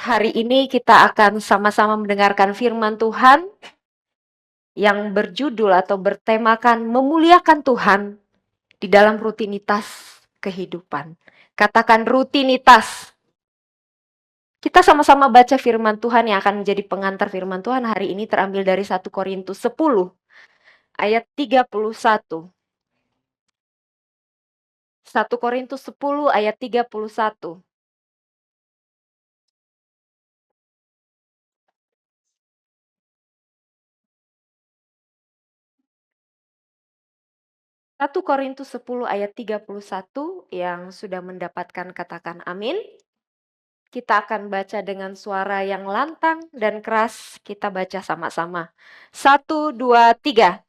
Hari ini kita akan sama-sama mendengarkan firman Tuhan yang berjudul atau bertemakan memuliakan Tuhan di dalam rutinitas kehidupan. Katakan rutinitas. Kita sama-sama baca firman Tuhan yang akan menjadi pengantar firman Tuhan hari ini terambil dari 1 Korintus 10 ayat 31. 1 Korintus 10 ayat 31. 1 Korintus 10 ayat 31 yang sudah mendapatkan katakan amin. Kita akan baca dengan suara yang lantang dan keras. Kita baca sama-sama. 1, 2, 3.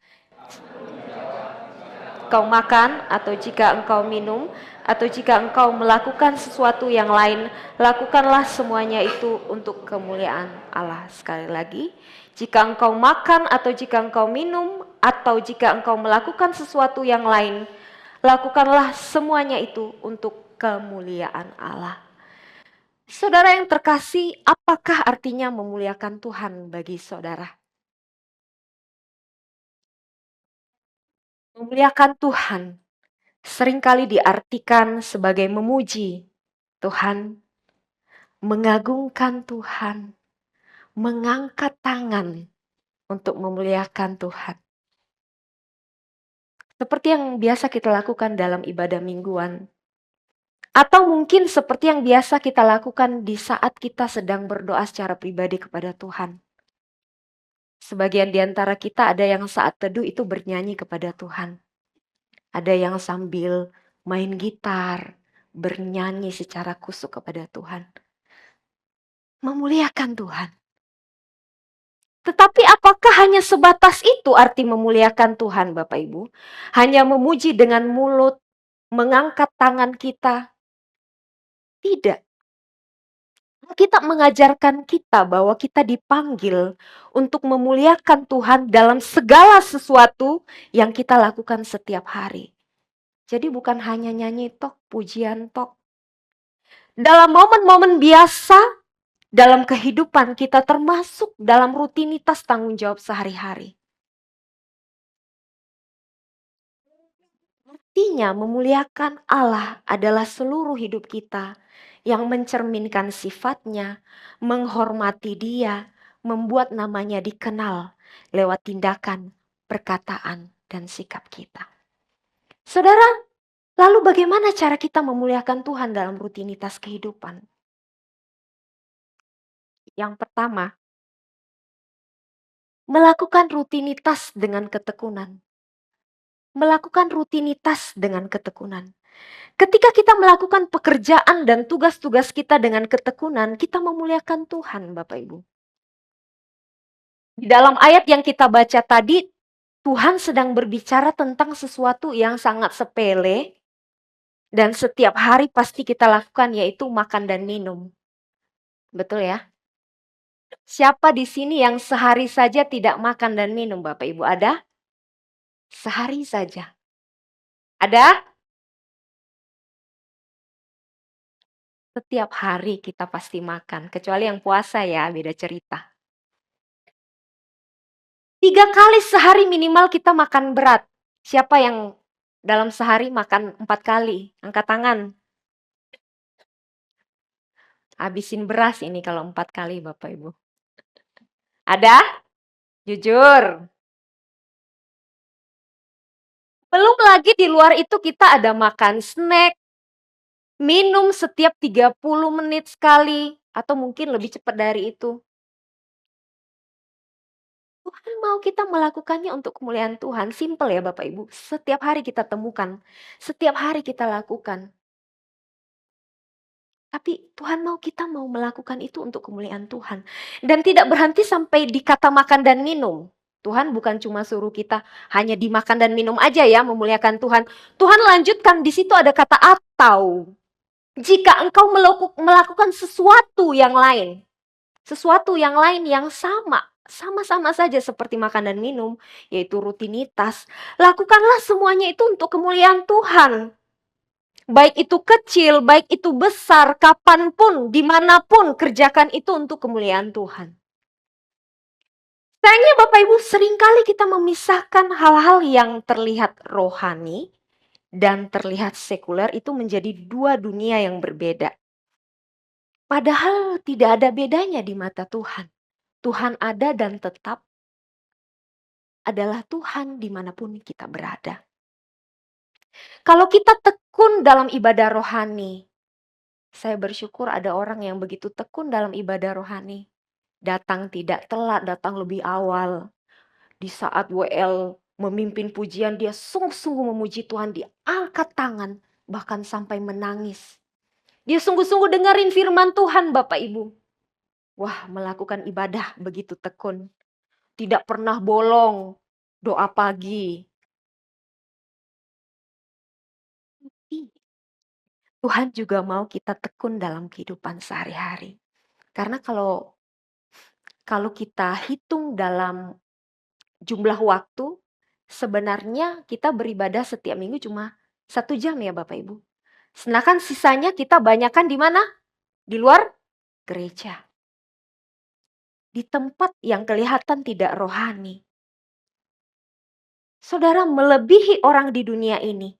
Engkau makan atau jika engkau minum atau jika engkau melakukan sesuatu yang lain, lakukanlah semuanya itu untuk kemuliaan Allah. Sekali lagi, jika engkau makan atau jika engkau minum atau jika engkau melakukan sesuatu yang lain, lakukanlah semuanya itu untuk kemuliaan Allah. Saudara yang terkasih, apakah artinya memuliakan Tuhan bagi saudara? Memuliakan Tuhan seringkali diartikan sebagai memuji Tuhan, mengagungkan Tuhan, mengangkat tangan untuk memuliakan Tuhan. Seperti yang biasa kita lakukan dalam ibadah mingguan. Atau mungkin seperti yang biasa kita lakukan di saat kita sedang berdoa secara pribadi kepada Tuhan. Sebagian di antara kita ada yang saat teduh itu bernyanyi kepada Tuhan. Ada yang sambil main gitar, bernyanyi secara kusuk kepada Tuhan. Memuliakan Tuhan. Tetapi apakah hanya sebatas itu arti memuliakan Tuhan, Bapak Ibu? Hanya memuji dengan mulut, mengangkat tangan kita? Tidak. Kita mengajarkan kita bahwa kita dipanggil untuk memuliakan Tuhan dalam segala sesuatu yang kita lakukan setiap hari. Jadi bukan hanya nyanyi tok, pujian tok. Dalam momen-momen biasa, dalam kehidupan kita termasuk dalam rutinitas tanggung jawab sehari-hari. Artinya memuliakan Allah adalah seluruh hidup kita yang mencerminkan sifatnya, menghormati Dia, membuat namanya dikenal lewat tindakan, perkataan, dan sikap kita. Saudara, lalu bagaimana cara kita memuliakan Tuhan dalam rutinitas kehidupan? Yang pertama, melakukan rutinitas dengan ketekunan. Melakukan rutinitas dengan ketekunan. Ketika kita melakukan pekerjaan dan tugas-tugas kita dengan ketekunan, kita memuliakan Tuhan, Bapak Ibu. Di dalam ayat yang kita baca tadi, Tuhan sedang berbicara tentang sesuatu yang sangat sepele dan setiap hari pasti kita lakukan, yaitu makan dan minum. Betul ya? Siapa di sini yang sehari saja tidak makan dan minum, Bapak Ibu? Ada? Sehari saja. Ada? Setiap hari kita pasti makan, kecuali yang puasa ya, beda cerita. 3 kali sehari minimal kita makan berat. Siapa yang dalam sehari makan 4 kali? Angkat tangan. Habisin beras ini kalau 4 kali Bapak Ibu. Ada? Jujur. Belum lagi di luar itu kita ada makan snack, minum setiap 30 menit sekali, atau mungkin lebih cepat dari itu. Tuhan mau kita melakukannya untuk kemuliaan Tuhan. Simple ya Bapak Ibu. Setiap hari kita temukan, setiap hari kita lakukan. Tapi Tuhan mau kita mau melakukan itu untuk kemuliaan Tuhan. Dan tidak berhenti sampai di kata makan dan minum. Tuhan bukan cuma suruh kita hanya dimakan dan minum aja ya memuliakan Tuhan. Tuhan lanjutkan di situ ada kata atau. Jika engkau melakukan sesuatu yang lain. Sesuatu yang lain yang sama-sama saja seperti makan dan minum. Yaitu rutinitas. Lakukanlah semuanya itu untuk kemuliaan Tuhan. Baik itu kecil, baik itu besar, kapanpun, dimanapun, kerjakan itu untuk kemuliaan Tuhan. Sayangnya Bapak Ibu, seringkali kita memisahkan hal-hal yang terlihat rohani dan terlihat sekuler itu menjadi dua dunia yang berbeda. Padahal tidak ada bedanya di mata Tuhan. Tuhan ada dan tetap adalah Tuhan dimanapun kita berada. Kalau kita tekun dalam ibadah rohani, saya bersyukur ada orang yang begitu tekun dalam ibadah rohani. Datang tidak telat, datang lebih awal. Di saat WL memimpin pujian, dia sungguh-sungguh memuji Tuhan, dia angkat tangan, bahkan sampai menangis. Dia sungguh-sungguh dengerin firman Tuhan, Bapak Ibu. Wah, melakukan ibadah begitu tekun. Tidak pernah bolong doa pagi. Tuhan juga mau kita tekun dalam kehidupan sehari-hari. Karena kalau kita hitung dalam jumlah waktu, sebenarnya kita beribadah setiap minggu cuma 1 jam ya Bapak Ibu. Sedangkan sisanya kita banyakkan di mana? Di luar gereja. Di tempat yang kelihatan tidak rohani. Saudara, melebihi orang di dunia ini.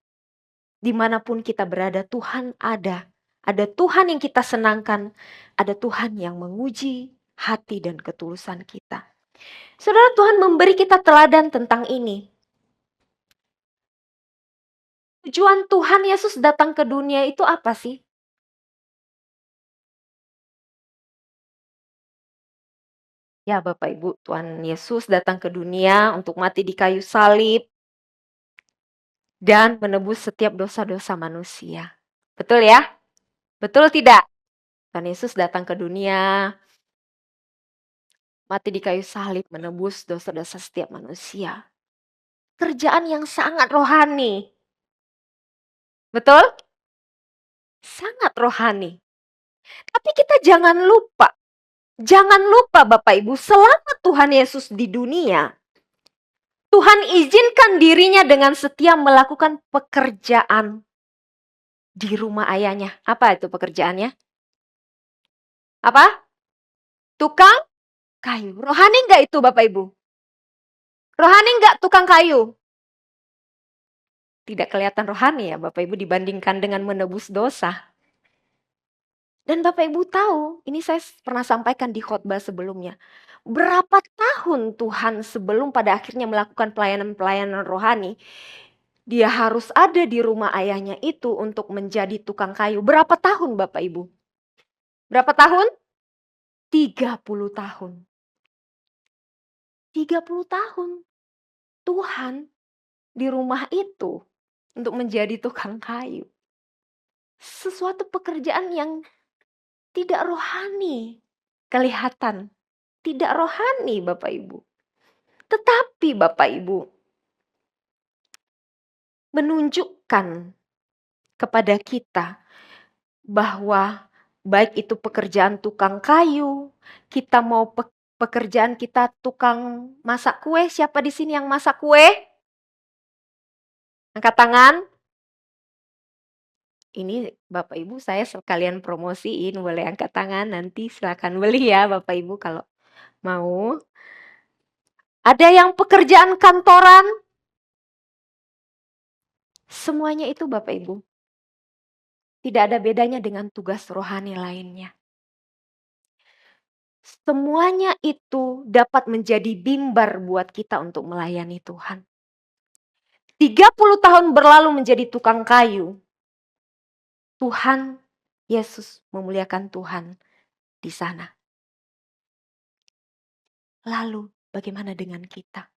Dimanapun kita berada, Tuhan ada. Ada Tuhan yang kita senangkan. Ada Tuhan yang menguji hati dan ketulusan kita. Saudara, Tuhan memberi kita teladan tentang ini. Tujuan Tuhan Yesus datang ke dunia itu apa sih? Ya Bapak Ibu, Tuhan Yesus datang ke dunia untuk mati di kayu salib dan menebus setiap dosa-dosa manusia. Betul ya? Betul tidak? Tuhan Yesus datang ke dunia, mati di kayu salib, menebus dosa-dosa setiap manusia. Kerjaan yang sangat rohani. Betul? Sangat rohani. Tapi kita jangan lupa Bapak Ibu, selama Tuhan Yesus di dunia, Tuhan izinkan dirinya dengan setia melakukan pekerjaan di rumah ayahnya. Apa itu pekerjaannya? Apa? Tukang kayu. Rohani enggak itu Bapak Ibu? Rohani enggak tukang kayu? Tidak kelihatan rohani ya Bapak Ibu dibandingkan dengan menebus dosa. Dan Bapak Ibu tahu, ini saya pernah sampaikan di khotbah sebelumnya. Berapa tahun Tuhan sebelum pada akhirnya melakukan pelayanan-pelayanan rohani, dia harus ada di rumah ayahnya itu untuk menjadi tukang kayu. Berapa tahun Bapak Ibu? Berapa tahun? 30 tahun. 30 tahun. Tuhan di rumah itu untuk menjadi tukang kayu. Sesuatu pekerjaan yang tidak rohani. Kelihatan. Tidak rohani Bapak Ibu. Tetapi Bapak Ibu menunjukkan kepada kita bahwa baik itu pekerjaan tukang kayu, kita mau pekerjaan kita tukang masak kue. Siapa di sini yang masak kue? Angkat tangan. Ini Bapak Ibu saya sekalian promosiin, boleh angkat tangan, nanti silakan beli ya Bapak Ibu kalau mau. Ada yang pekerjaan kantoran? Semuanya itu Bapak Ibu tidak ada bedanya dengan tugas rohani lainnya. Semuanya itu dapat menjadi bimbar buat kita untuk melayani Tuhan. 30 tahun berlalu menjadi tukang kayu. Tuhan Yesus memuliakan Tuhan di sana. Lalu bagaimana dengan kita?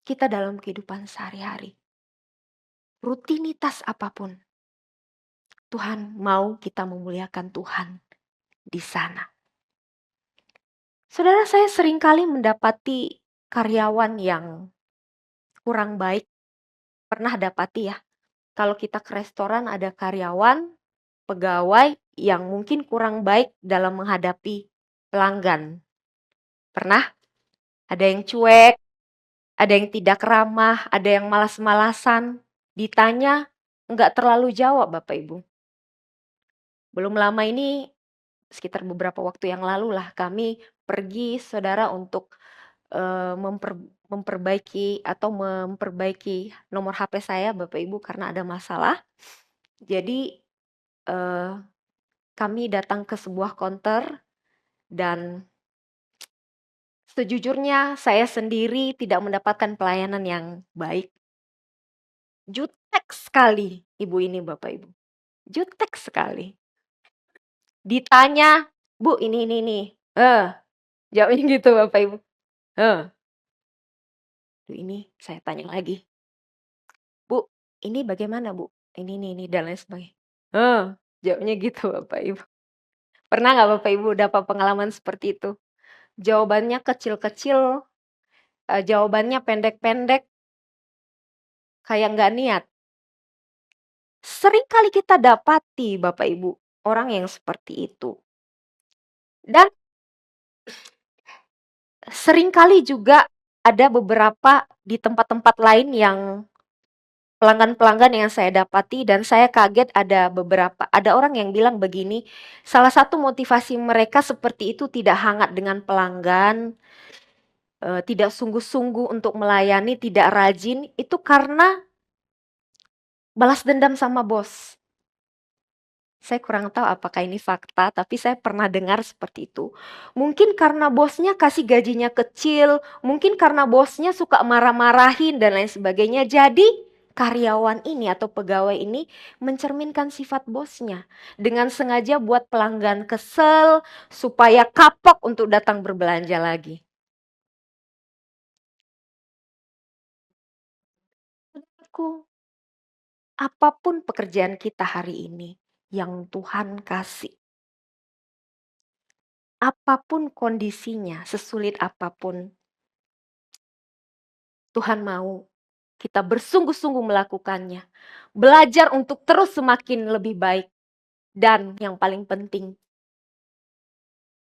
Kita dalam kehidupan sehari-hari. Rutinitas apapun. Tuhan mau kita memuliakan Tuhan di sana. Saudara, saya seringkali mendapati karyawan yang kurang baik. Pernah dapati ya, kalau kita ke restoran ada karyawan, pegawai yang mungkin kurang baik dalam menghadapi pelanggan. Pernah? Ada yang cuek, ada yang tidak ramah, ada yang malas-malasan. Ditanya, nggak terlalu jawab Bapak Ibu. Belum lama ini, sekitar beberapa waktu yang lalu lah, kami pergi saudara untuk, eee, memper memperbaiki atau memperbaiki nomor HP saya Bapak Ibu karena ada masalah. Jadi, eee, kami datang ke sebuah counter dan sejujurnya saya sendiri tidak mendapatkan pelayanan yang baik. Jutek sekali ibu ini Bapak Ibu, jutek sekali. Ditanya, "Bu ini nih," jawabnya gitu Bapak Ibu, "Heh." Ini saya tanya lagi, "Bu, ini bagaimana Bu? Ini," dan lain sebagainya. "Heh," jawabnya gitu Bapak Ibu. Pernah nggak Bapak Ibu dapat pengalaman seperti itu? Jawabannya kecil-kecil, jawabannya pendek-pendek, kayak nggak niat. Sering kali kita dapati Bapak Ibu, orang yang seperti itu. Dan sering kali juga ada beberapa di tempat-tempat lain yang pelanggan-pelanggan yang saya dapati dan saya kaget ada orang yang bilang begini, salah satu motivasi mereka seperti itu tidak hangat dengan pelanggan, tidak sungguh-sungguh untuk melayani, tidak rajin, itu karena balas dendam sama bos. Saya kurang tahu apakah ini fakta, tapi saya pernah dengar seperti itu. Mungkin karena bosnya kasih gajinya kecil, mungkin karena bosnya suka marah-marahin dan lain sebagainya. Jadi karyawan ini atau pegawai ini mencerminkan sifat bosnya dengan sengaja buat pelanggan kesel supaya kapok untuk datang berbelanja lagi. Menurutku, apapun pekerjaan kita hari ini yang Tuhan kasih, apapun kondisinya, sesulit apapun, Tuhan mau kita bersungguh-sungguh melakukannya. Belajar untuk terus semakin lebih baik. Dan yang paling penting,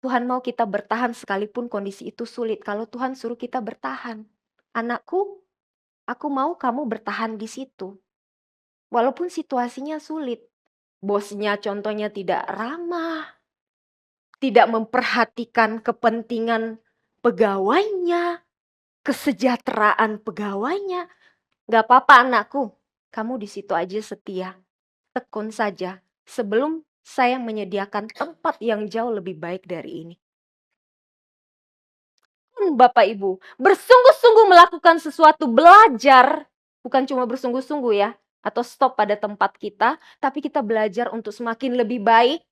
Tuhan mau kita bertahan sekalipun kondisi itu sulit. Kalau Tuhan suruh kita bertahan. Anakku, aku mau kamu bertahan di situ. Walaupun situasinya sulit. Bosnya contohnya tidak ramah, tidak memperhatikan kepentingan pegawainya, kesejahteraan pegawainya. Gak apa-apa anakku, kamu di situ aja setia. Tekun saja sebelum saya menyediakan tempat yang jauh lebih baik dari ini. Bapak Ibu, bersungguh-sungguh melakukan sesuatu, belajar, bukan cuma bersungguh-sungguh ya, atau stop pada tempat kita, tapi kita belajar untuk semakin lebih baik.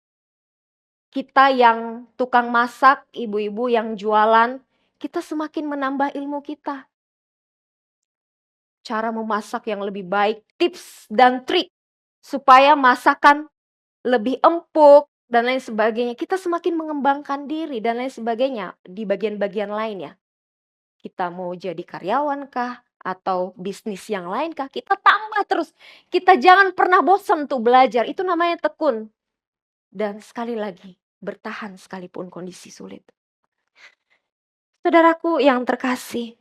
Kita yang tukang masak, ibu-ibu yang jualan, kita semakin menambah ilmu kita. Cara memasak yang lebih baik, tips dan trik supaya masakan lebih empuk dan lain sebagainya. Kita semakin mengembangkan diri dan lain sebagainya di bagian-bagian lain ya. Kita mau jadi karyawan kah atau bisnis yang lain kah, kita tambah terus. Kita jangan pernah bosan untuk belajar, itu namanya tekun. Dan sekali lagi, bertahan sekalipun kondisi sulit. Saudaraku yang terkasih,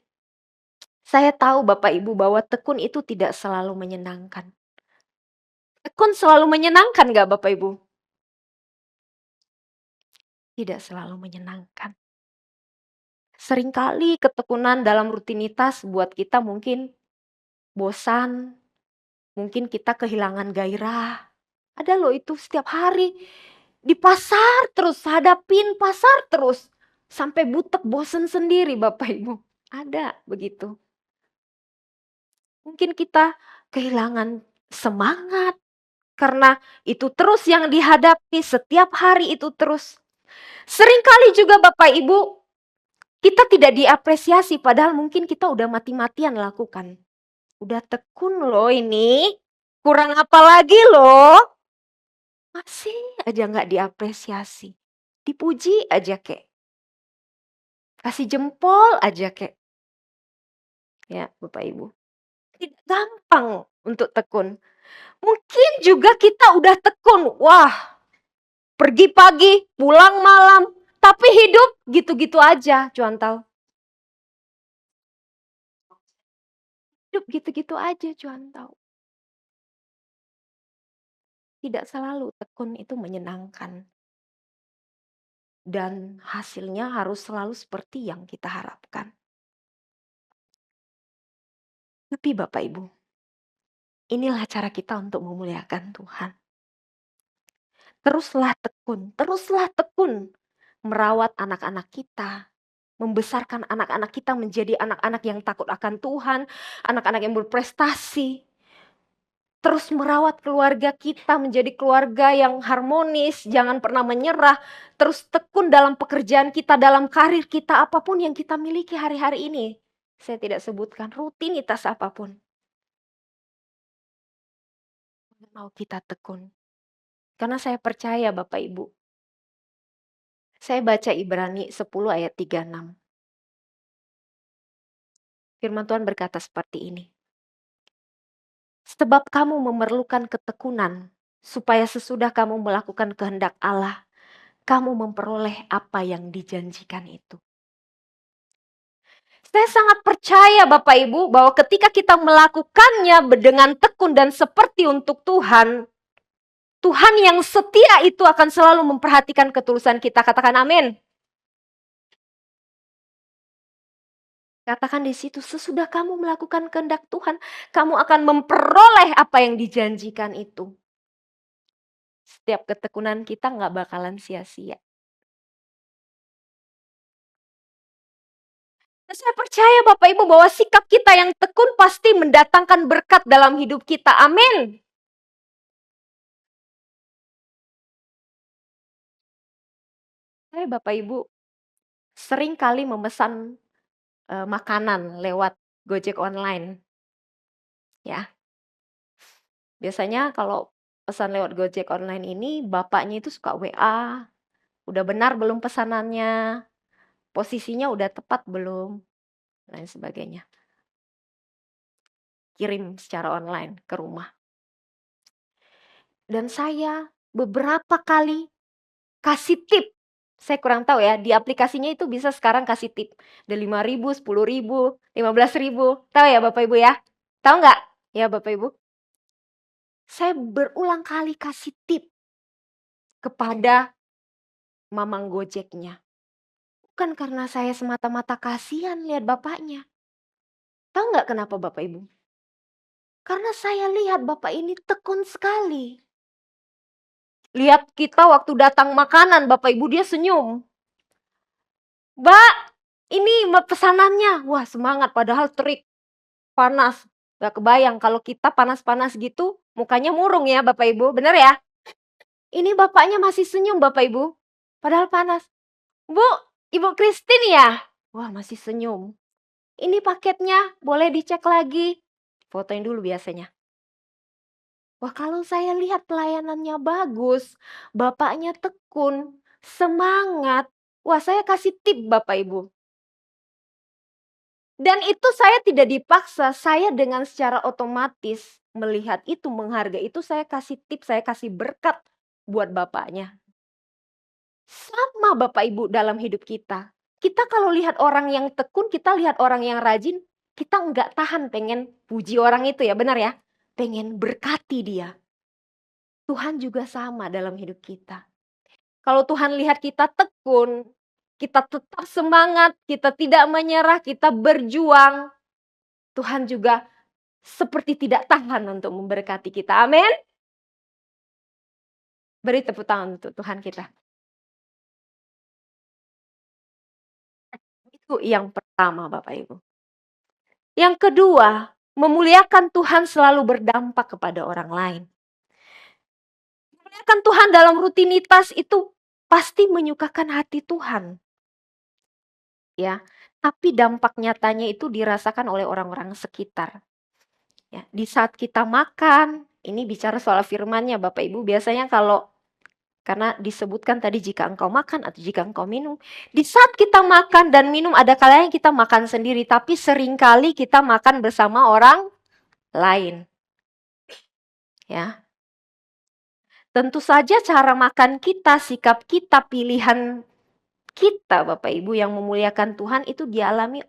saya tahu Bapak Ibu bahwa tekun itu tidak selalu menyenangkan. Tekun selalu menyenangkan gak Bapak Ibu? Tidak selalu menyenangkan. Seringkali ketekunan dalam rutinitas buat kita mungkin bosan, mungkin kita kehilangan gairah. Ada loh itu setiap hari di pasar terus, hadapin pasar terus. Sampai butek bosen sendiri Bapak Ibu. Ada begitu. Mungkin kita kehilangan semangat karena itu terus yang dihadapi setiap hari itu terus. Seringkali juga Bapak Ibu kita tidak diapresiasi padahal mungkin kita udah mati-matian lakukan. Udah tekun loh ini, kurang apa lagi loh. Masih aja nggak diapresiasi. Dipuji aja kek. Kasih jempol aja kek. Ya Bapak Ibu. Tidak gampang untuk tekun. Mungkin juga kita udah tekun. Wah, pergi pagi, pulang malam. Tapi hidup gitu-gitu aja, cuan tahu. Hidup gitu-gitu aja, cuan tahu. Tidak selalu tekun itu menyenangkan dan hasilnya harus selalu seperti yang kita harapkan. Tapi Bapak Ibu, inilah cara kita untuk memuliakan Tuhan. Teruslah tekun merawat anak-anak kita, membesarkan anak-anak kita menjadi anak-anak yang takut akan Tuhan, anak-anak yang berprestasi. Terus merawat keluarga kita menjadi keluarga yang harmonis, jangan pernah menyerah. Terus tekun dalam pekerjaan kita, dalam karir kita, apapun yang kita miliki hari-hari ini. Saya tidak sebutkan rutinitas apapun. Mau kita tekun. Karena saya percaya Bapak Ibu. Saya baca Ibrani 10 ayat 36. Firman Tuhan berkata seperti ini. Sebab kamu memerlukan ketekunan, supaya sesudah kamu melakukan kehendak Allah, kamu memperoleh apa yang dijanjikan itu. Saya sangat percaya Bapak Ibu bahwa ketika kita melakukannya dengan tekun dan seperti untuk Tuhan, Tuhan yang setia itu akan selalu memperhatikan ketulusan kita. Katakan amin. Katakan di situ, sesudah kamu melakukan kehendak Tuhan, kamu akan memperoleh apa yang dijanjikan itu. Setiap ketekunan kita nggak bakalan sia-sia. Saya percaya Bapak Ibu bahwa sikap kita yang tekun pasti mendatangkan berkat dalam hidup kita. Amin. Saya Bapak Ibu sering kali memesan makanan lewat Gojek online. Ya. Biasanya kalau pesan lewat Gojek online ini bapaknya itu suka WA. Udah benar belum pesanannya? Posisinya udah tepat belum? Lain sebagainya. Kirim secara online ke rumah. Dan saya beberapa kali kasih tip. Saya kurang tahu ya, di aplikasinya itu bisa sekarang kasih tip. Ada 5.000, 10.000, 15.000. Tahu ya Bapak Ibu ya? Tahu nggak ya Bapak Ibu? Saya berulang kali kasih tip kepada mamang Gojeknya. Bukan karena saya semata-mata kasihan lihat bapaknya. Tahu nggak kenapa Bapak Ibu? Karena saya lihat bapak ini tekun sekali. Lihat kita waktu datang makanan, Bapak Ibu dia senyum. Mbak, ini pesanannya. Wah semangat, padahal terik, panas. Gak kebayang kalau kita panas-panas gitu, mukanya murung ya Bapak Ibu, bener ya? Ini bapaknya masih senyum Bapak Ibu, padahal panas. Bu, Ibu Christine ya? Wah masih senyum. Ini paketnya, boleh dicek lagi. Fotoin dulu biasanya. Wah kalau saya lihat pelayanannya bagus, bapaknya tekun, semangat. Wah saya kasih tip Bapak Ibu. Dan itu saya tidak dipaksa, saya dengan secara otomatis melihat itu, menghargai itu, saya kasih tip, saya kasih berkat buat bapaknya. Sama Bapak Ibu dalam hidup kita. Kita kalau lihat orang yang tekun, kita lihat orang yang rajin, kita nggak tahan pengen puji orang itu ya, benar ya? Pengen berkati dia. Tuhan juga sama dalam hidup kita. Kalau Tuhan lihat kita tekun, kita tetap semangat, kita tidak menyerah, kita berjuang, Tuhan juga seperti tidak tahan untuk memberkati kita. Amin. Beri tepuk tangan untuk Tuhan kita. Itu yang pertama Bapak Ibu. Yang kedua, memuliakan Tuhan selalu berdampak kepada orang lain. Memuliakan Tuhan dalam rutinitas itu pasti menyukakan hati Tuhan. Ya, tapi dampak nyatanya itu dirasakan oleh orang-orang sekitar. Ya, di saat kita makan, ini bicara soal firman-Nya Bapak Ibu, biasanya karena disebutkan tadi jika engkau makan atau jika engkau minum. Di saat kita makan dan minum ada kalanya kita makan sendiri, tapi seringkali kita makan bersama orang lain. Ya. Tentu saja cara makan kita, sikap kita, pilihan kita Bapak Ibu yang memuliakan Tuhan itu dialami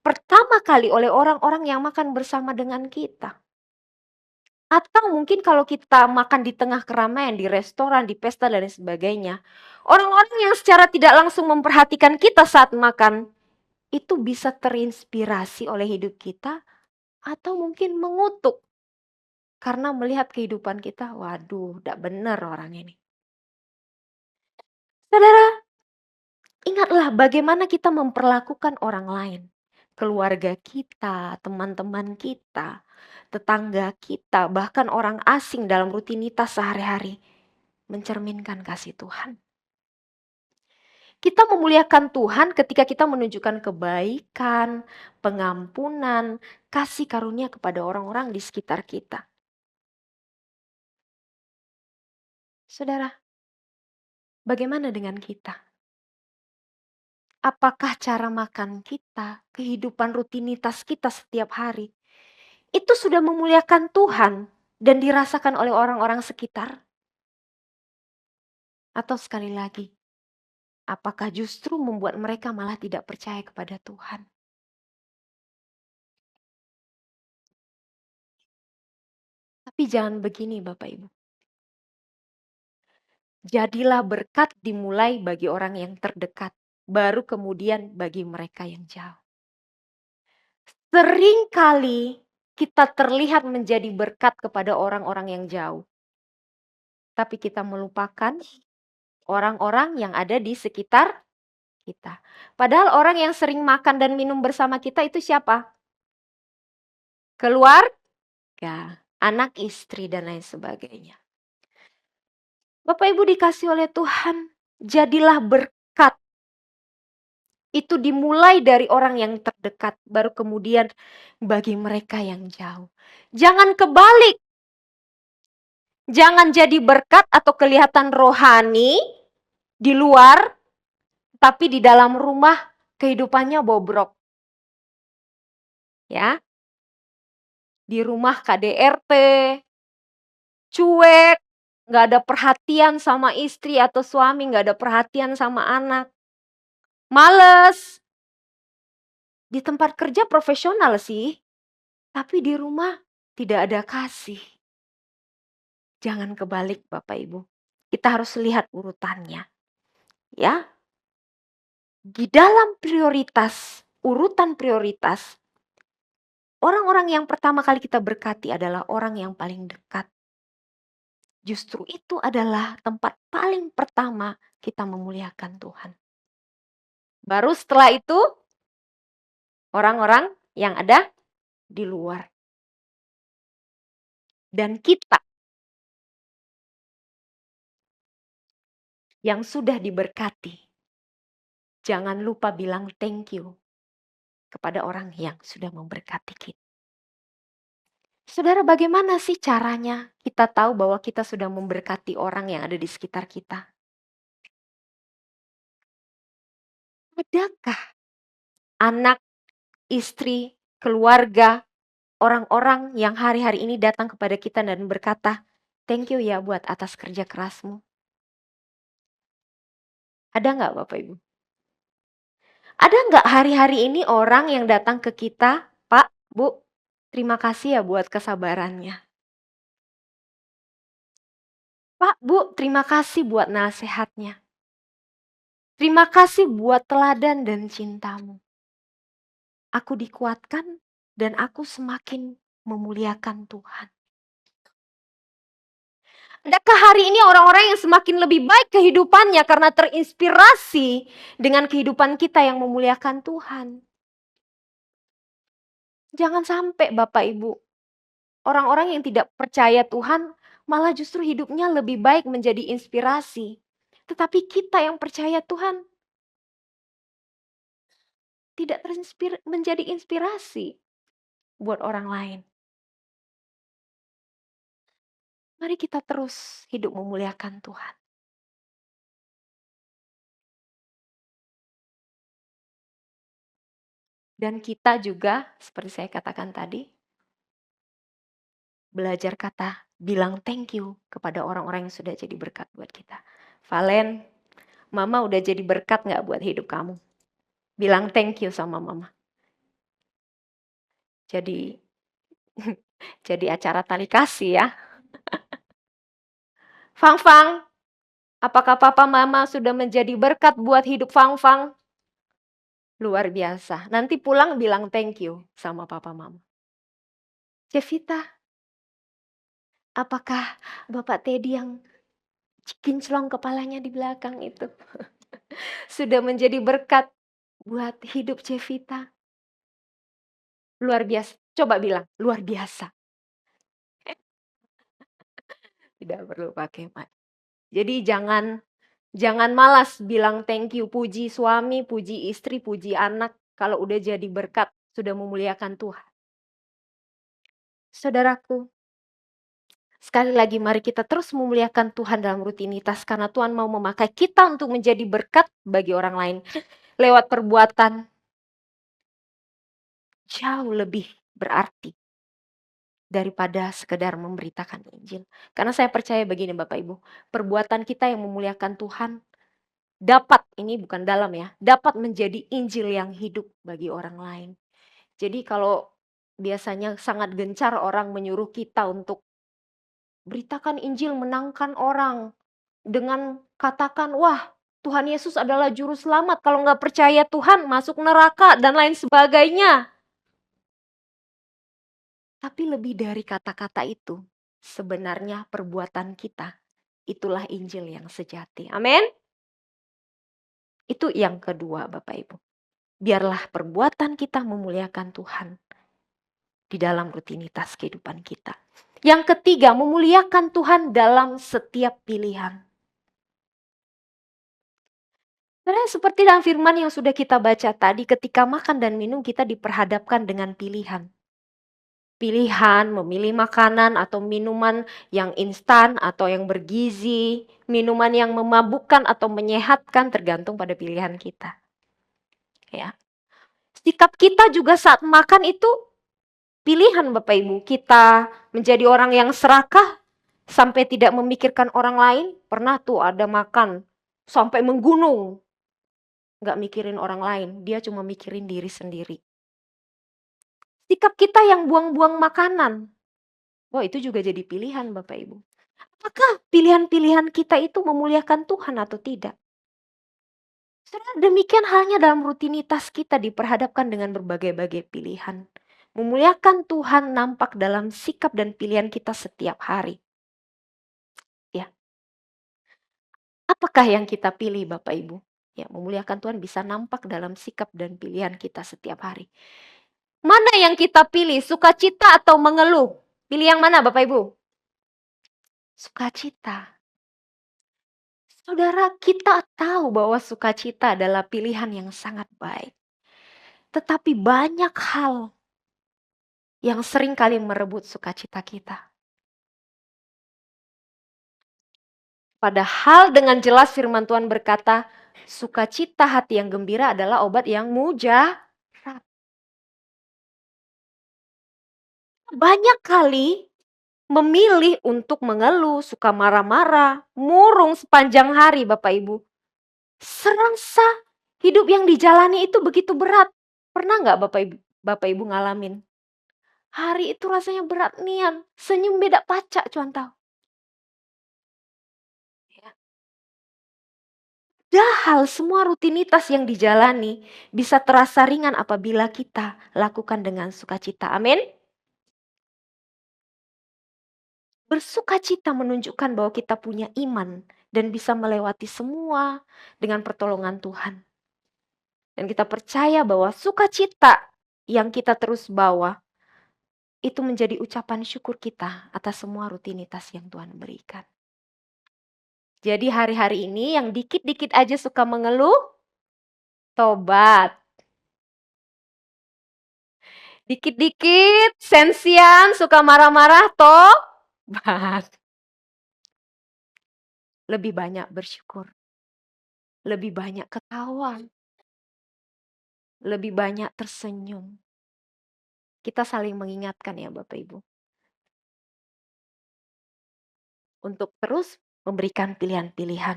pertama kali oleh orang-orang yang makan bersama dengan kita. Atau mungkin kalau kita makan di tengah keramaian, di restoran, di pesta, dan lain sebagainya, orang-orang yang secara tidak langsung memperhatikan kita saat makan, itu bisa terinspirasi oleh hidup kita, atau mungkin mengutuk karena melihat kehidupan kita, waduh, tidak benar orang ini. Saudara, ingatlah bagaimana kita memperlakukan orang lain. Keluarga kita, teman-teman kita, tetangga kita, bahkan orang asing dalam rutinitas sehari-hari. Mencerminkan kasih Tuhan. Kita memuliakan Tuhan ketika kita menunjukkan kebaikan, pengampunan, kasih karunia kepada orang-orang di sekitar kita. Saudara, bagaimana dengan kita? Apakah cara makan kita, kehidupan rutinitas kita setiap hari, itu sudah memuliakan Tuhan dan dirasakan oleh orang-orang sekitar? Atau sekali lagi, apakah justru membuat mereka malah tidak percaya kepada Tuhan? Tapi jangan begini Bapak Ibu. Jadilah berkat dimulai bagi orang yang terdekat, baru kemudian bagi mereka yang jauh. Seringkali kita terlihat menjadi berkat kepada orang-orang yang jauh. Tapi kita melupakan orang-orang yang ada di sekitar kita. Padahal orang yang sering makan dan minum bersama kita itu siapa? Keluarga, anak, istri, dan lain sebagainya. Bapak Ibu dikasih oleh Tuhan, jadilah berkat. Itu dimulai dari orang yang terdekat, baru kemudian bagi mereka yang jauh. Jangan kebalik. Jangan jadi berkat atau kelihatan rohani di luar, tapi di dalam rumah kehidupannya bobrok. Ya. Di rumah KDRT, cuek, nggak ada perhatian sama istri atau suami, nggak ada perhatian sama anak. Males. Di tempat kerja profesional sih, tapi di rumah tidak ada kasih. Jangan kebalik Bapak Ibu. Kita harus lihat urutannya. Ya. Di dalam prioritas, urutan prioritas, orang-orang yang pertama kali kita berkati adalah orang yang paling dekat. Justru itu adalah tempat paling pertama kita memuliakan Tuhan. Baru setelah itu, orang-orang yang ada di luar. Dan kita yang sudah diberkati, jangan lupa bilang thank you kepada orang yang sudah memberkati kita. Saudara, bagaimana sih caranya kita tahu bahwa kita sudah memberkati orang yang ada di sekitar kita? Adakah anak, istri, keluarga, orang-orang yang hari-hari ini datang kepada kita dan berkata, thank you ya buat atas kerja kerasmu? Ada nggak Bapak Ibu? Ada nggak hari-hari ini orang yang datang ke kita, Pak, Bu, terima kasih ya buat kesabarannya. Pak, Bu, terima kasih buat nasihatnya. Terima kasih buat teladan dan cintamu. Aku dikuatkan dan aku semakin memuliakan Tuhan. Adakah hari ini orang-orang yang semakin lebih baik kehidupannya karena terinspirasi dengan kehidupan kita yang memuliakan Tuhan? Jangan sampai Bapak Ibu, orang-orang yang tidak percaya Tuhan malah justru hidupnya lebih baik menjadi inspirasi. Tetapi kita yang percaya Tuhan tidak menjadi inspirasi buat orang lain. Mari kita terus hidup memuliakan Tuhan. Dan kita juga, seperti saya katakan tadi, belajar kata bilang thank you kepada orang-orang yang sudah jadi berkat buat kita. Valen, Mama udah jadi berkat gak buat hidup kamu? Bilang thank you sama Mama. Jadi Jadi acara tali kasih ya. Fang Fang, apakah papa mama sudah menjadi berkat buat hidup Fang Fang? Luar biasa. Nanti pulang bilang thank you sama papa mama. Cevita, apakah Bapak Teddy yang kinclong kepalanya di belakang itu sudah menjadi berkat buat hidup Cevita? Luar biasa. Coba bilang, luar biasa. Tidak perlu pakai mic. Jadi jangan malas bilang thank you, puji suami, puji istri, puji anak. Kalau udah jadi berkat, sudah memuliakan Tuhan. Saudaraku, sekali lagi mari kita terus memuliakan Tuhan dalam rutinitas karena Tuhan mau memakai kita untuk menjadi berkat bagi orang lain. Lewat perbuatan jauh lebih berarti daripada sekedar memberitakan Injil. Karena saya percaya begini Bapak Ibu, perbuatan kita yang memuliakan Tuhan dapat, ini bukan dalam ya, dapat menjadi Injil yang hidup bagi orang lain. Jadi kalau biasanya sangat gencar orang menyuruh kita untuk beritakan Injil, menangkan orang dengan katakan, wah Tuhan Yesus adalah juru selamat, kalau nggak percaya Tuhan masuk neraka dan lain sebagainya. Tapi lebih dari kata-kata itu, sebenarnya perbuatan kita, itulah Injil yang sejati. Amin. Itu yang kedua Bapak Ibu. Biarlah perbuatan kita memuliakan Tuhan di dalam rutinitas kehidupan kita. Yang ketiga, memuliakan Tuhan dalam setiap pilihan. Karena seperti dalam firman yang sudah kita baca tadi, ketika makan dan minum kita diperhadapkan dengan pilihan. Pilihan memilih makanan atau minuman yang instan atau yang bergizi, minuman yang memabukkan atau menyehatkan tergantung pada pilihan kita. Ya. Sikap kita juga saat makan itu pilihan Bapak Ibu. Kita menjadi orang yang serakah sampai tidak memikirkan orang lain. Pernah tuh ada makan sampai menggunung. Nggak mikirin orang lain, dia cuma mikirin diri sendiri. Sikap kita yang buang-buang makanan. Wah itu juga jadi pilihan Bapak Ibu. Apakah pilihan-pilihan kita itu memuliakan Tuhan atau tidak? Saudara, demikian halnya dalam rutinitas kita diperhadapkan dengan berbagai-bagai pilihan. Memuliakan Tuhan nampak dalam sikap dan pilihan kita setiap hari. Ya, apakah yang kita pilih Bapak Ibu? Ya, memuliakan Tuhan bisa nampak dalam sikap dan pilihan kita setiap hari. Mana yang kita pilih, sukacita atau mengeluh? Pilih yang mana Bapak Ibu? Sukacita. Saudara, kita tahu bahwa sukacita adalah pilihan yang sangat baik. Tetapi banyak hal yang sering kali merebut sukacita kita. Padahal dengan jelas firman Tuhan berkata, sukacita hati yang gembira adalah obat yang mujarab. Banyak kali memilih untuk mengeluh, suka marah-marah, murung sepanjang hari Bapak Ibu. Serasa hidup yang dijalani itu begitu berat. Pernah nggak Bapak Ibu ngalamin? Hari itu rasanya berat nian, senyum beda pacak cuan tahu. Ya. Padahal semua rutinitas yang dijalani bisa terasa ringan apabila kita lakukan dengan sukacita. Amin. Bersukacita menunjukkan bahwa kita punya iman dan bisa melewati semua dengan pertolongan Tuhan. Dan kita percaya bahwa sukacita yang kita terus bawa itu menjadi ucapan syukur kita atas semua rutinitas yang Tuhan berikan. Jadi hari-hari ini yang dikit-dikit aja suka mengeluh, tobat. Dikit-dikit sensian suka marah-marah, tobat. Lebih banyak bersyukur. Lebih banyak ketawa. Lebih banyak tersenyum. Kita saling mengingatkan ya Bapak Ibu. Untuk terus memberikan pilihan-pilihan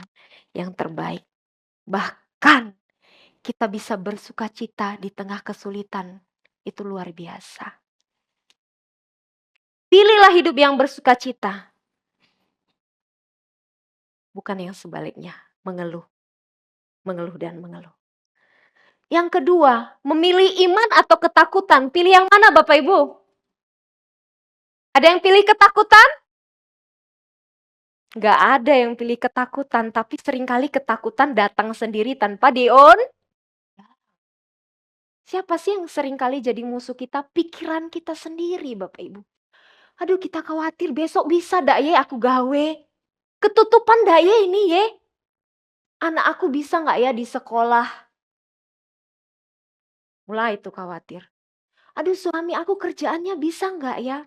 yang terbaik. Bahkan kita bisa bersukacita di tengah kesulitan. Itu luar biasa. Pilihlah hidup yang bersukacita, bukan yang sebaliknya, mengeluh, mengeluh dan mengeluh. Yang kedua, memilih iman atau ketakutan. Pilih yang mana Bapak Ibu? Ada yang pilih ketakutan? Gak ada yang pilih ketakutan, tapi seringkali ketakutan datang sendiri tanpa dion. Siapa sih yang seringkali jadi musuh kita? Pikiran kita sendiri Bapak Ibu. Aduh kita khawatir besok bisa dak ye aku gawe. Ketutupan dak ye ini ye. Anak aku bisa gak ya di sekolah? Mulai itu khawatir. Aduh suami aku kerjaannya bisa gak ya?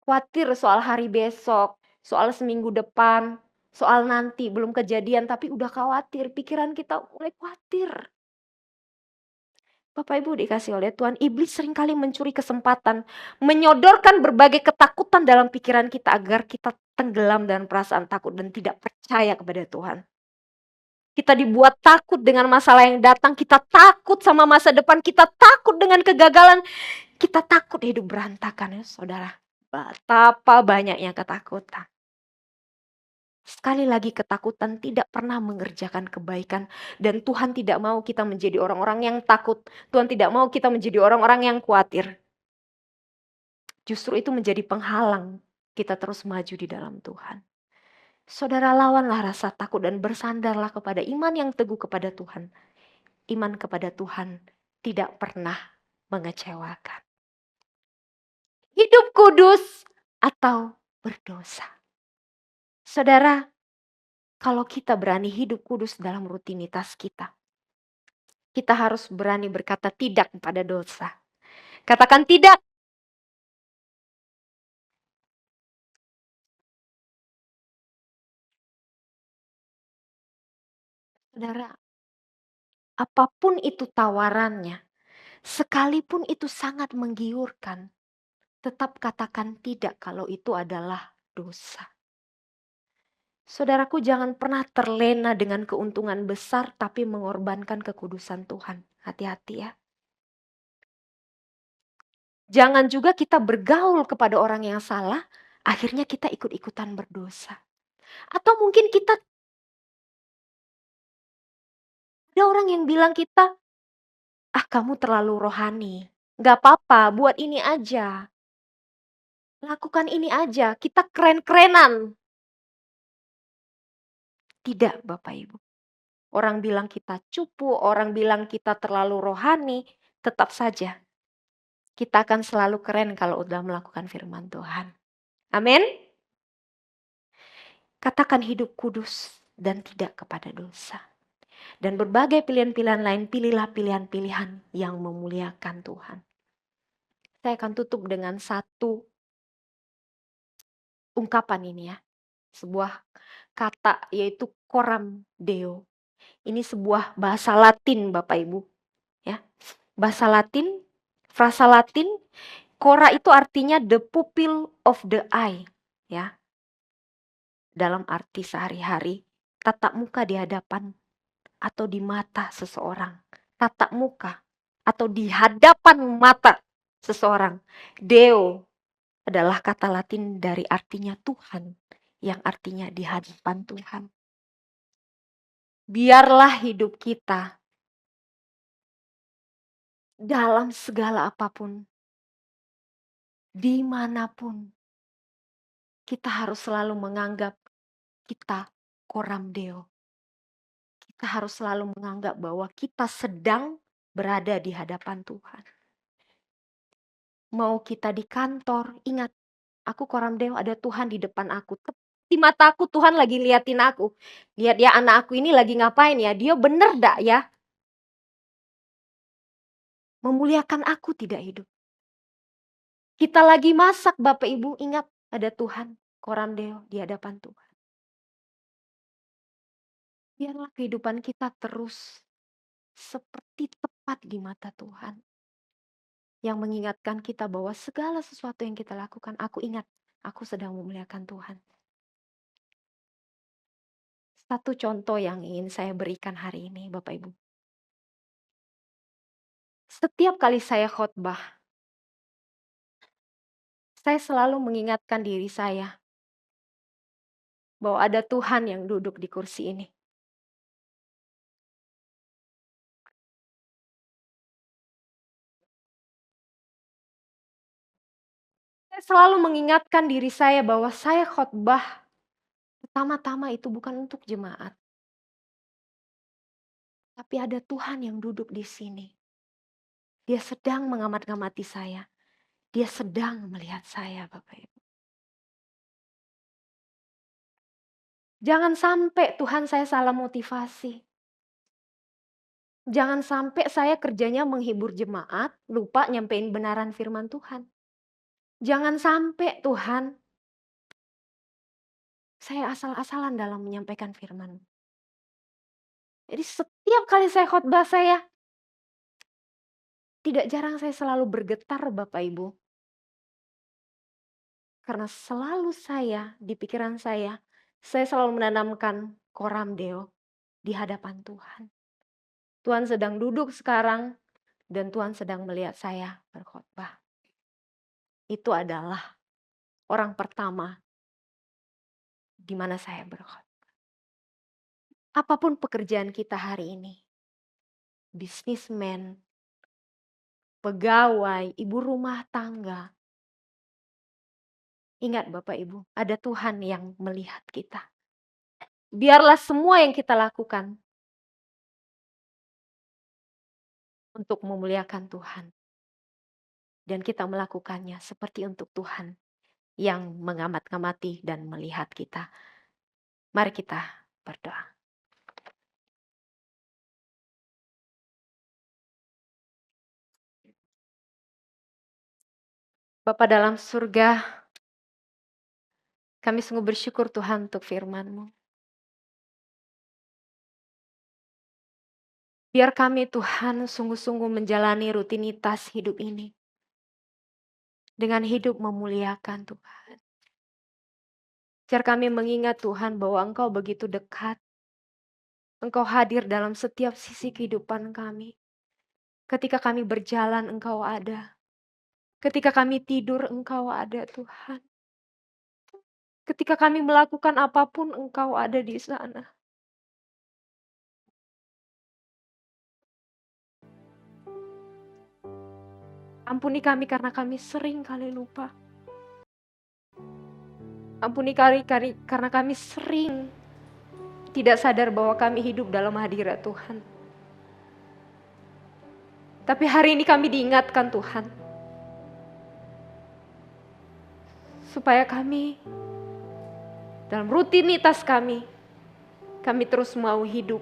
Khawatir soal hari besok, soal seminggu depan, soal nanti belum kejadian tapi udah khawatir. Pikiran kita mulai khawatir. Bapak Ibu dikasih oleh Tuhan, iblis seringkali mencuri kesempatan, menyodorkan berbagai ketakutan dalam pikiran kita agar kita tenggelam dalam perasaan takut dan tidak percaya kepada Tuhan. Kita dibuat takut dengan masalah yang datang, kita takut sama masa depan, kita takut dengan kegagalan, kita takut hidup berantakan ya saudara. Betapa banyaknya ketakutan. Sekali lagi ketakutan tidak pernah mengerjakan kebaikan. Dan Tuhan tidak mau kita menjadi orang-orang yang takut. Tuhan tidak mau kita menjadi orang-orang yang khawatir. Justru itu menjadi penghalang kita terus maju di dalam Tuhan. Saudara lawanlah rasa takut dan bersandarlah kepada iman yang teguh kepada Tuhan. Iman kepada Tuhan tidak pernah mengecewakan. Hidup kudus atau berdosa. Saudara, kalau kita berani hidup kudus dalam rutinitas kita, kita harus berani berkata tidak kepada dosa. Katakan tidak. Saudara, apapun itu tawarannya, sekalipun itu sangat menggiurkan, tetap katakan tidak kalau itu adalah dosa. Saudaraku jangan pernah terlena dengan keuntungan besar tapi mengorbankan kekudusan Tuhan. Hati-hati ya. Jangan juga kita bergaul kepada orang yang salah, akhirnya kita ikut-ikutan berdosa. Atau mungkin kita, ada orang yang bilang kita, kamu terlalu rohani. Gak apa-apa, buat ini aja. Lakukan ini aja, kita keren-kerenan. Tidak Bapak Ibu. Orang bilang kita cupu, orang bilang kita terlalu rohani, tetap saja. Kita akan selalu keren kalau udah melakukan firman Tuhan. Amin. Katakan hidup kudus dan tidak kepada dosa. Dan berbagai pilihan-pilihan lain, pilihlah pilihan-pilihan yang memuliakan Tuhan. Saya akan tutup dengan satu ungkapan ini ya. Sebuah kata yaitu coram Deo. Ini sebuah bahasa Latin Bapak Ibu. Ya. Bahasa Latin, frasa Latin, cora itu artinya the pupil of the eye. Ya. Dalam arti sehari-hari, tatap muka di hadapan atau di mata seseorang. Tatap muka atau di hadapan mata seseorang. Deo adalah kata Latin dari artinya Tuhan, yang artinya di hadapan Tuhan. Biarlah hidup kita dalam segala apapun, dimanapun, kita harus selalu menganggap kita coram Deo. Kita harus selalu menganggap bahwa kita sedang berada di hadapan Tuhan. Mau kita di kantor, ingat, aku coram Deo, ada Tuhan di depan aku. Di mata aku Tuhan lagi liatin aku. Lihat ya anak aku ini lagi ngapain ya, dia bener dak ya? Memuliakan aku tidak hidup. Kita lagi masak Bapak Ibu, ingat ada Tuhan, coram Deo di hadapan Tuhan. Biarlah kehidupan kita terus seperti tepat di mata Tuhan. Yang mengingatkan kita bahwa segala sesuatu yang kita lakukan, aku ingat, aku sedang memuliakan Tuhan. Satu contoh yang ingin saya berikan hari ini Bapak Ibu. Setiap kali saya khotbah, Saya selalu mengingatkan diri saya bahwa ada Tuhan yang duduk di kursi ini. Saya selalu mengingatkan diri saya bahwa saya khotbah pertama-tama itu bukan untuk jemaat, tapi ada Tuhan yang duduk di sini. Dia sedang mengamat-ngamati saya. Dia sedang melihat saya, Bapak Ibu. Jangan sampai Tuhan saya salah motivasi. Jangan sampai saya kerjanya menghibur jemaat, lupa nyampein benaran firman Tuhan. Jangan sampai Tuhan, saya asal-asalan dalam menyampaikan firman. Jadi setiap kali saya khotbah saya, tidak jarang saya selalu bergetar Bapak Ibu. Karena selalu saya, di pikiran saya selalu menanamkan koram Deo di hadapan Tuhan. Tuhan sedang duduk sekarang dan Tuhan sedang melihat saya berkhotbah. Itu adalah orang pertama di mana saya berkhotbah. Apapun pekerjaan kita hari ini, bisnismen, pegawai, ibu rumah tangga, ingat Bapak Ibu, ada Tuhan yang melihat kita. Biarlah semua yang kita lakukan untuk memuliakan Tuhan. Dan kita melakukannya seperti untuk Tuhan yang mengamat-ngamati dan melihat kita. Mari kita berdoa. Bapa dalam surga, kami sungguh bersyukur Tuhan untuk firman-Mu. Biar kami Tuhan sungguh-sungguh menjalani rutinitas hidup ini. Dengan hidup memuliakan Tuhan. Biar kami mengingat Tuhan bahwa Engkau begitu dekat. Engkau hadir dalam setiap sisi kehidupan kami. Ketika kami berjalan Engkau ada. Ketika kami tidur Engkau ada Tuhan. Ketika kami melakukan apapun Engkau ada di sana. Ampuni kami karena kami sering kali lupa. Ampuni kami karena kami sering tidak sadar bahwa kami hidup dalam hadirat Tuhan. Tapi hari ini kami diingatkan Tuhan. Supaya kami dalam rutinitas kami terus mau hidup.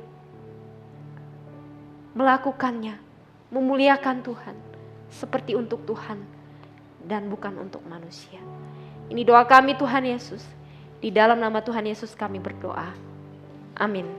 Melakukannya, memuliakan Tuhan. Seperti untuk Tuhan dan bukan untuk manusia. Ini doa kami Tuhan Yesus. Di dalam nama Tuhan Yesus kami berdoa. Amin.